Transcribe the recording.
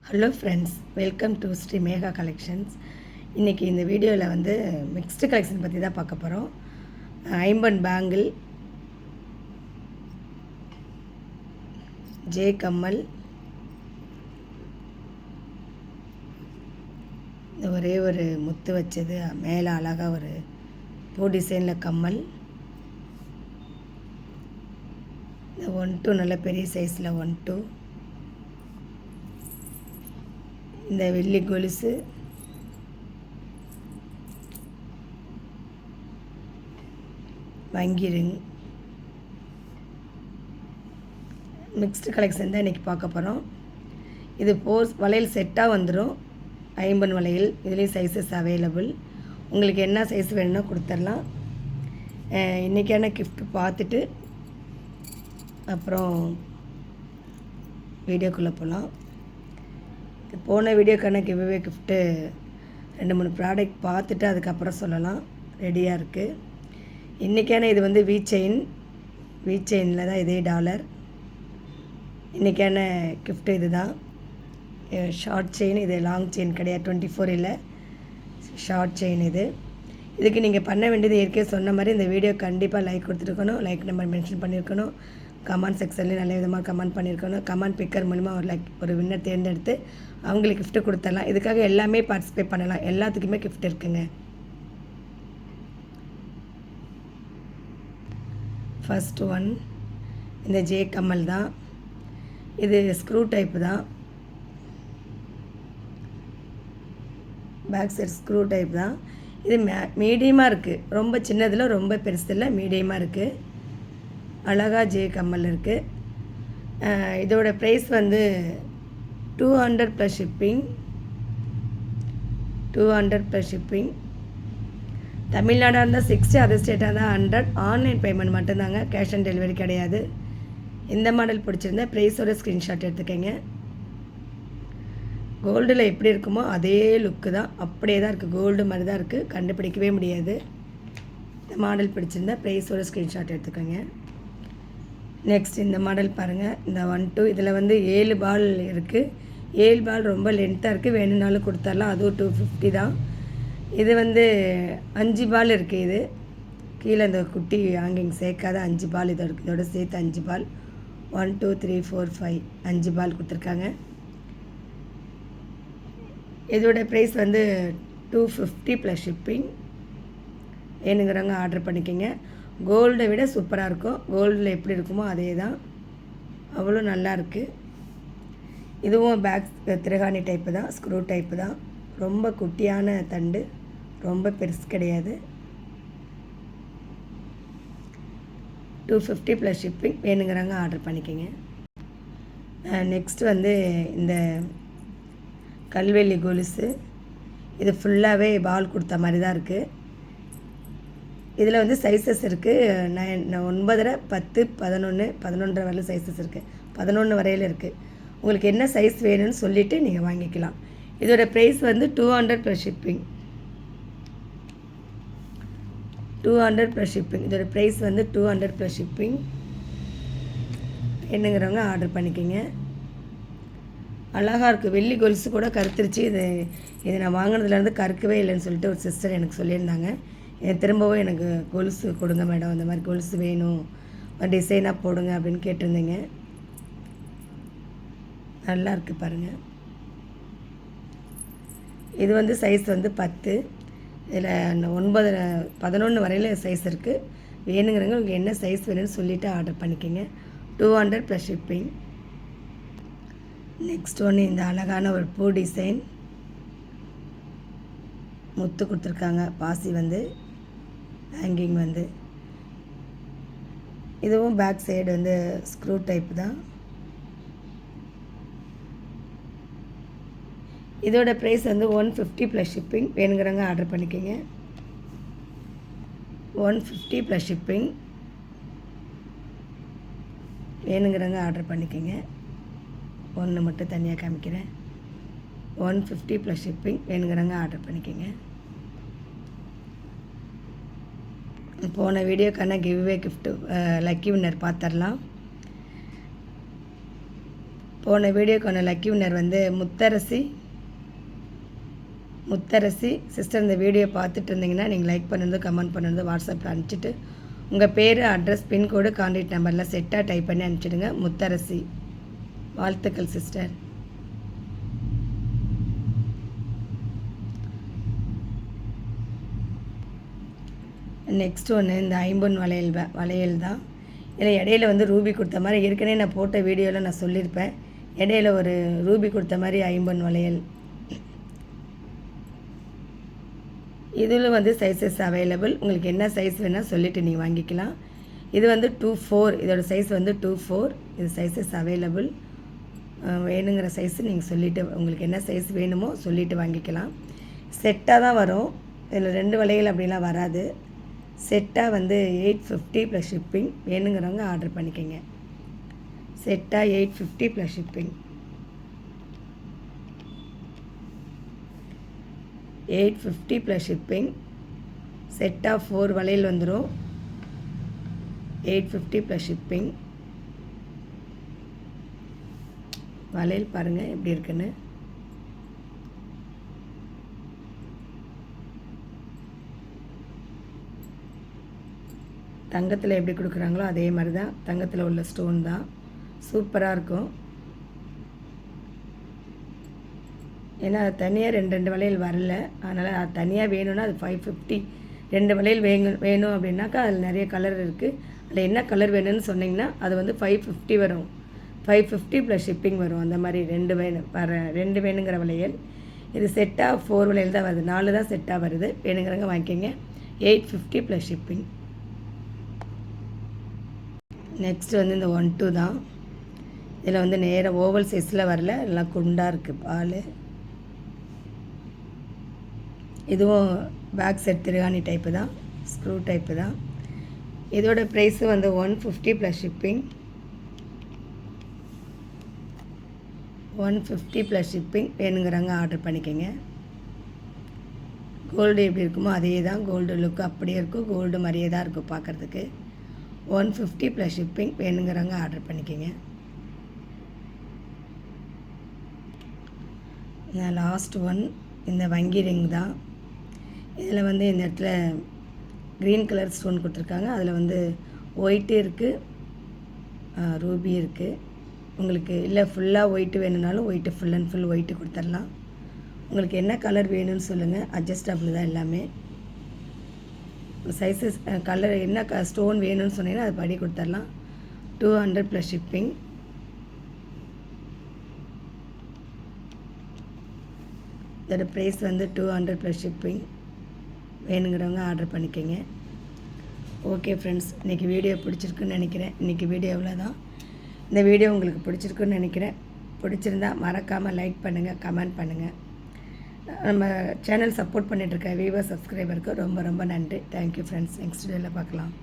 Hello friends, welcome to Sri Mega collections. இன்றைக்கி இந்த வீடியோவில் வந்து மிக்ஸ்டு கலெக்ஷன் பற்றி தான் பார்க்க போகிறோம். ஐம்பன் பேங்கிள், ஜே கம்மல், இந்த ஒரே ஒரு முத்து வச்சது, மேலே அழகாக ஒரு பூ டிசைனில் கம்மல், இந்த 1-2 நல்ல பெரிய சைஸில் 1-2, இந்த வெள்ளி கொலுசு, வங்கி ரிங், மிக்ஸ்டு கலெக்ஷன் தான் இன்றைக்கி பார்க்க போகிறோம். இது வளையல் செட்டாக வந்துடும். 50 வளையல், இதுலேயும் சைஸஸ் அவைலபிள். உங்களுக்கு என்ன சைஸ் வேணும்னா கொடுத்துடலாம். இன்றைக்கான கிஃப்ட் பார்த்துட்டு அப்புறம் வீடியோக்குள்ளே போகலாம். போன வீடியோக்கான கிவ்அவே கிஃப்ட்டு 2-3 ப்ராடக்ட் பார்த்துட்டு அதுக்கப்புறம் சொல்லலாம். ரெடியாக இருக்குது. இன்றைக்கான இது வந்து வீ செயினில் தான் இதே டாலர். இன்றைக்கான கிஃப்ட்டு இது தான். ஷார்ட் செயின், இது லாங் செயின் கிடையாது, 24 இல்லை, ஷார்ட் செயின் இது. இதுக்கு நீங்கள் பண்ண வேண்டியது ஏற்கனவே சொன்ன மாதிரி இந்த வீடியோ கண்டிப்பாக லைக் கொடுத்துருக்கணும், லைக் நம்பர் மென்ஷன் பண்ணியிருக்கணும், கமெண்ட் செக்ஷன்லேயும் நல்ல விதமாக கமெண்ட் பண்ணியிருக்கணும். கமெண்ட் பிக்கர் மூலிமா ஒரு வின்னர் தேர்ந்தெடுத்து அவங்களுக்கு கிஃப்ட்டு கொடுத்துடலாம். இதுக்காக எல்லாமே பார்ட்டிசிபேட் பண்ணலாம், எல்லாத்துக்குமே கிஃப்ட் இருக்குங்க. ஃபர்ஸ்ட் ஒன் இந்த ஜே கம்மல் தான். இது ஸ்க்ரூ டைப்பு தான், பேக் சைட் ஸ்க்ரூ டைப் தான். இது மீடியமாக இருக்குது, ரொம்ப சின்னதில் ரொம்ப பெருசில் மீடியமாக இருக்குது. அழகா ஜே கம்மல் இருக்குது. இதோட ப்ரைஸ் வந்து 200 + ஷிப்பிங். 200 + ஷிப்பிங். தமிழ்நாடாக இருந்தால் 60, அதர் ஸ்டேட்டாக இருந்தால் 100. ஆன்லைன் பேமெண்ட் மட்டும்தாங்க, கேஷ் ஆன் டெலிவரி கிடையாது. இந்த மாடல் பிடிச்சிருந்தா ப்ரைஸோட ஸ்க்ரீன்ஷாட் எடுத்துக்கங்க. கோல்டில் எப்படி இருக்குமோ அதே லுக்கு தான், அப்படியே தான் இருக்குது, கோல்டு மாதிரி தான் இருக்குது, கண்டுபிடிக்கவே முடியாது. இந்த மாடல் பிடிச்சிருந்தா ப்ரைஸோட ஸ்க்ரீன்ஷாட் எடுத்துக்கோங்க. நெக்ஸ்ட் இந்த மாடல் பாருங்கள், இந்த 1-2. இதில் வந்து 7 பால் இருக்குது. 7 பால் ரொம்ப லென்த்தாக இருக்குது, வேணும்னாலும் கொடுத்துடலாம், அதுவும் 250 தான். இது வந்து 5 பால் இருக்குது. இது கீழே இந்த குட்டி ஹேங்கிங் சேர்க்காத 5 பால் இதோட இருக்குது. இதோட சேர்த்து 5 பால், 1 2 3 4 5 5 பால் கொடுத்துருக்காங்க. இதோட ப்ரைஸ் வந்து 250 + ஷிப்பிங். வேணுங்கிறவங்க ஆர்டர் பண்ணிக்கோங்க. கோல்டை விட சூப்பராக இருக்கும், கோல்டில் எப்படி இருக்குமோ அதே தான், அவ்வளோ நல்லா இருக்குது. இதுவும் பேக் திருகாணி டைப்பு தான், ஸ்க்ரூ டைப்பு தான், ரொம்ப குட்டியான தண்டு, ரொம்ப பெருசு கிடையாது. 250 + ஷிப்பிங். வேணுங்கிறவங்க ஆர்டர் பண்ணிக்கோங்க. நெக்ஸ்ட் வந்து இந்த கல்வெள்ளி கொலுசு. இது ஃபுல்லாகவே பால் கொடுத்த மாதிரி தான் இருக்குது. இதில் வந்து சைஸஸ் இருக்குது. 9, 10, 11, 11 வரையில் சைஸஸ் இருக்குது, 11 வரையில் இருக்குது. உங்களுக்கு என்ன சைஸ் வேணும்னு சொல்லிவிட்டு நீங்கள் வாங்கிக்கலாம். இதோட ப்ரைஸ் வந்து 200 + ஷிப்பிங். 200 + ஷிப்பிங். இதோட ப்ரைஸ் வந்து 200 + ஷிப்பிங். என்னங்கிறவங்க ஆர்டர் பண்ணிக்கோங்க. அழகாக இருக்குது. வெள்ளி கொலுசு கூட கருத்துருச்சு. இது நான் வாங்கினதுலேருந்து கருக்கவே இல்லைன்னு சொல்லிட்டு ஒரு சிஸ்டர் எனக்கு சொல்லியிருந்தாங்க. திரும்பவும் எனக்கு கொலுசு கொடுங்க மேடம், அந்த மாதிரி கொலுசு வேணும், டிசைனாக போடுங்க அப்படின்னு கேட்டிருந்தீங்க. நல்லா இருக்குது பாருங்கள். இது வந்து சைஸ் வந்து 10, இதில் 9, 11 வரையில் சைஸ் இருக்குது. வேணுங்கிறவங்க உங்களுக்கு என்ன சைஸ் வேணும்னு சொல்லிவிட்டு ஆர்டர் பண்ணிக்கோங்க. 200 + ஷிப்பிங். நெக்ஸ்ட் ஒன்று இந்த அழகான ஒரு பூ டிசைன், முத்து கொடுத்துருக்காங்க, பாசி வந்து ஹேங்கிங் வந்து. இதுவும் பேக் சைடு வந்து ஸ்க்ரூ டைப் தான். இதோட ப்ரைஸ் வந்து 150 + ஷிப்பிங். வேணுங்கிறவங்க ஆர்டர் பண்ணிக்கோங்க. 150 + ஷிப்பிங். வேணுங்கிறவங்க ஆர்டர் பண்ணிக்கோங்க. ஒன்று மட்டும் தனியாக காமிக்கிறேன். 150 + ஷிப்பிங். வேணுங்கிறவங்க ஆர்டர் பண்ணிக்கோங்க. போன வீடியோக்கான கிவ்அவே கிஃப்ட்டு லக்கி வின்னர் பார்த்துடலாம். போன வீடியோக்கான லக்கி வின்னர் வந்து முத்தரசி சிஸ்டர். இந்த வீடியோ பார்த்துட்டு இருந்தீங்கன்னா நீங்கள் லைக் பண்ணுறது, கமெண்ட் பண்ணுறது, வாட்ஸ்அப்பில் அனுப்பிச்சிட்டு உங்கள் பேர், அட்ரஸ், பின்கோடு, கான்டாக்ட் நம்பரில் செட்டாக டைப் பண்ணி அனுப்பிச்சிடுங்க. முத்தரசி, வாழ்த்துக்கள் சிஸ்டர். நெக்ஸ்ட் ஒன்று இந்த ஐம்பொன் வளையல் தான். இதில் இடையில வந்து ரூபி கொடுத்த மாதிரி ஏற்கனவே நான் போட்ட வீடியோவில் நான் சொல்லியிருப்பேன். இடையில ஒரு ரூபி கொடுத்த மாதிரி ஐம்பொன் வளையல். இதில் வந்து சைஸஸ் அவைலபிள். உங்களுக்கு என்ன சைஸ் வேணால் சொல்லிவிட்டு நீங்கள் வாங்கிக்கலாம். இது வந்து 2/4, இதோட சைஸ் வந்து 2/4. இது சைஸஸ் அவைலபிள். வேணுங்கிற சைஸு நீங்கள் சொல்லிவிட்டு உங்களுக்கு என்ன சைஸ் வேணுமோ சொல்லிவிட்டு வாங்கிக்கலாம். செட்டாக தான் வரும். இதில் 2 வளையல் அப்படிலாம் வராது. செட்டாக வந்து 850 ப்ளஸ் ஷிப்பிங். வேணுங்கிறவங்க ஆர்டர் பண்ணிக்கோங்க. செட்டாக 850 ப்ளஸ் ஷிப்பிங். 850 plus shipping. செட்டாக 4 வளையல் வந்துடும். 850 ப்ளஸ் ஷிப்பிங். வளையல் பாருங்கள் எப்படி இருக்குன்னு. தங்கத்தில் எப்படி கொடுக்குறாங்களோ அதே மாதிரி தான். தங்கத்தில் உள்ள ஸ்டோன் தான். சூப்பராக இருக்கும். ஏன்னா அது தனியாக 2 வளையல் வரல. அதனால் அது தனியாக வேணும்னா அது 550. 2 வளையல் வேணும் அப்படின்னாக்கா அதில் நிறைய கலர் இருக்குது. அதில் என்ன கலர் வேணும்னு சொன்னிங்கன்னா அது வந்து 550 வரும். 550 ப்ளஸ் ஷிப்பிங் வரும். அந்த மாதிரி 2 வேணுங்கிற வளையல். இது செட்டாக 4 வளையல் தான் வருது. 4 தான் செட்டாக வருது. வேணுங்கிறவங்க வாங்கிக்கோங்க. 850 ப்ளஸ் ஷிப்பிங். நெக்ஸ்ட்டு வந்து இந்த 1-2 தான். இதில் வந்து நேராக ஓவல் சைஸில் வரல, எல்லாம் குண்டாக இருக்குது பால். இதுவும் பேக் செட் திருகாணி டைப்பு தான், ஸ்க்ரூ டைப்பு தான். இதோட ப்ரைஸு வந்து 150 ப்ளஸ் ஷிப்பிங். 150 plus shipping. வேணுங்கிறவங்க ஆர்டர் பண்ணிக்கோங்க. கோல்டு எப்படி இருக்குமோ அதே தான். கோல்டு லுக்கு அப்படியே இருக்கும். கோல்டு மாதிரியே தான் இருக்கும் பார்க்குறதுக்கு. 150 ப்ளஸ் ஷிப்பிங். வேணுங்கிறவங்க ஆர்டர் பண்ணிக்கோங்க. லாஸ்ட் ஒன் இந்த வங்கி ரிங் தான். இதில் வந்து இந்த இடத்துல க்ரீன் கலர் ஸ்டோன் கொடுத்துருக்காங்க. அதில் வந்து ஒயிட்டு இருக்குது, ரூபி இருக்குது. உங்களுக்கு இல்லை ஃபுல்லாக ஒயிட்டு வேணும்னாலும் white, full and full white கொடுத்துடலாம். உங்களுக்கு என்ன கலர் வேணும்னு சொல்லுங்கள். அட்ஜஸ்டபிள் தான் எல்லாமே. சைஸஸ் கலர் என்ன ஸ்டோன் வேணும்னு சொன்னீங்கன்னா அது படி கொடுத்துடலாம். 200 ப்ளஸ் ஷிப்பிங். இதோட ப்ரைஸ் வந்து 200 ப்ளஸ் ஷிப்பிங். வேணுங்கிறவங்க ஆர்டர் பண்ணிக்கோங்க. ஓகே ஃப்ரெண்ட்ஸ், இன்றைக்கி வீடியோ பிடிச்சிருக்குன்னு நினைக்கிறேன். இன்றைக்கி வீடியோ தான். இந்த வீடியோ உங்களுக்கு பிடிச்சிருக்குன்னு நினைக்கிறேன். பிடிச்சிருந்தா மறக்காமல் லைக் பண்ணுங்கள், கமெண்ட் பண்ணுங்கள். நம்ம சேனல் சப்போர்ட் பண்ணிகிட்ருக்க வியூவர் சப்ஸ்கிரைபருக்கு ரொம்ப ரொம்ப நன்றி. Thank you friends. நெக்ஸ்ட் வீடியோவில் பார்க்கலாம்.